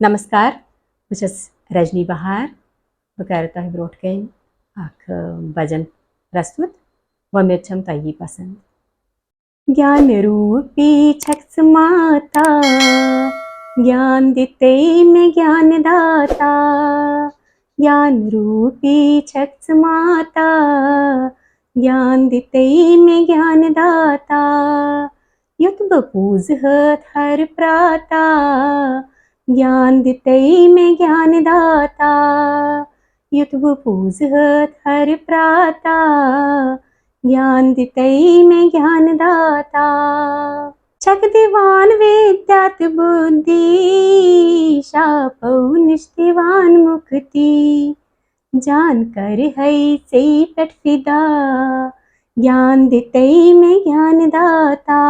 नमस्कार, बहु छस रजनी बहार बकर तह ब्रोट कन अख भजन प्रस्तुत व मे छम तयी पसंद। ज्ञान रूपी छक्स माता ज्ञान दिते में ज्ञान दाता। ज्ञान रूपी छक्स माता ज्ञान दिते में ज्ञान दाता। युत बपूज हर प्राता ज्ञान दिते में ज्ञान दाता। युत बपूज हर प्राता ज्ञान दिते में ज्ञान दाता। छक दीवान विद्यात बुद्धि शापौ निष्ठिवान मुक्ति। जान कर है से पट फिदा ज्ञान दिते में ज्ञान दाता।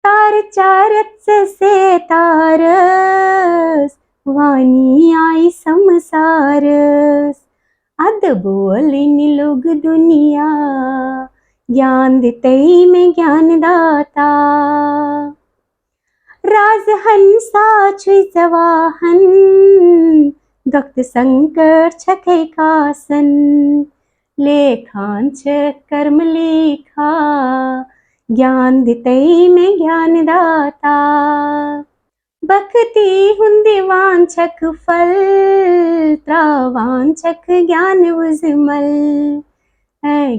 तार चारत से तारस वाणी आई समसारस। अद बोलिन लोग दुनिया ज्ञान दिते में ज्ञान दाता। राज हंसा छुई जवाहन दक्त संकट छकै कासन। लेखांच कर्म लेखा ज्ञान दिते में ज्ञान दाता। भक्ति हुंदी वांछक फल त्रावांछक ज्ञान उजमल।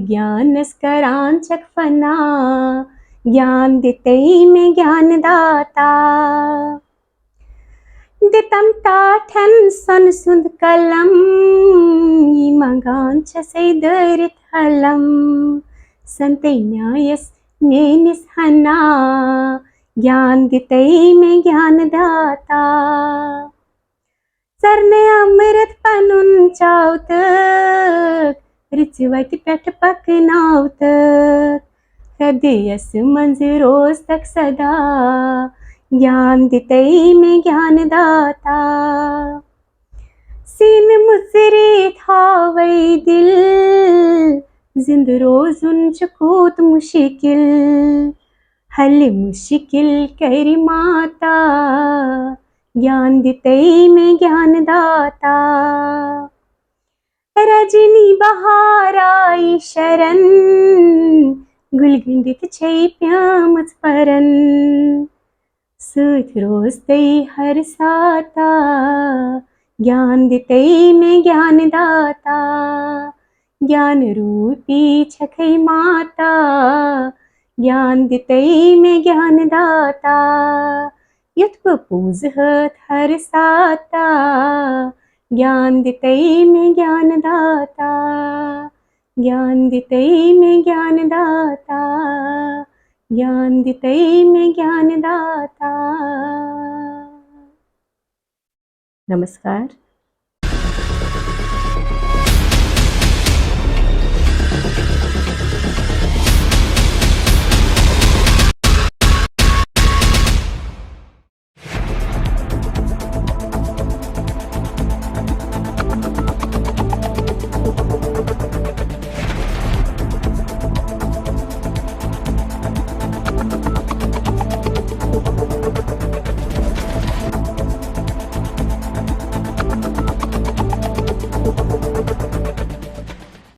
ज्ञान स्करांचक फना ज्ञान दिते में ज्ञान दाता। दितम ताठन सन सुंद कलम मंगांच से दरित हलम। संते न्यायस मेनिस हना ज्ञान दिते में ज्ञान दाता। सरने अमृत पनुन चावतक रिचवत पेट पकनावतक। हृदयस मंज रोज तक सदा ज्ञान दिते में ज्ञान दाता। सीन मुसरे थावै दिल जिंद रोज उन चकूत मुश्किल। हल मुश्किल करी माता ज्ञान दिते में ज्ञान दाता। रजनी बहार आई शरण गुलगंडित छै प्यामच परन। सुख रोज ते हर साता ज्ञान दिते में ज्ञान दाता। ज्ञान रूपी छकै माता ज्ञान दिते में ज्ञान दाता। युत बपूज हर साता ज्ञान दिते में ज्ञान दाता। ज्ञान दिते में ज्ञान दाता। ज्ञान दिते में ज्ञान दाता। नमस्कार।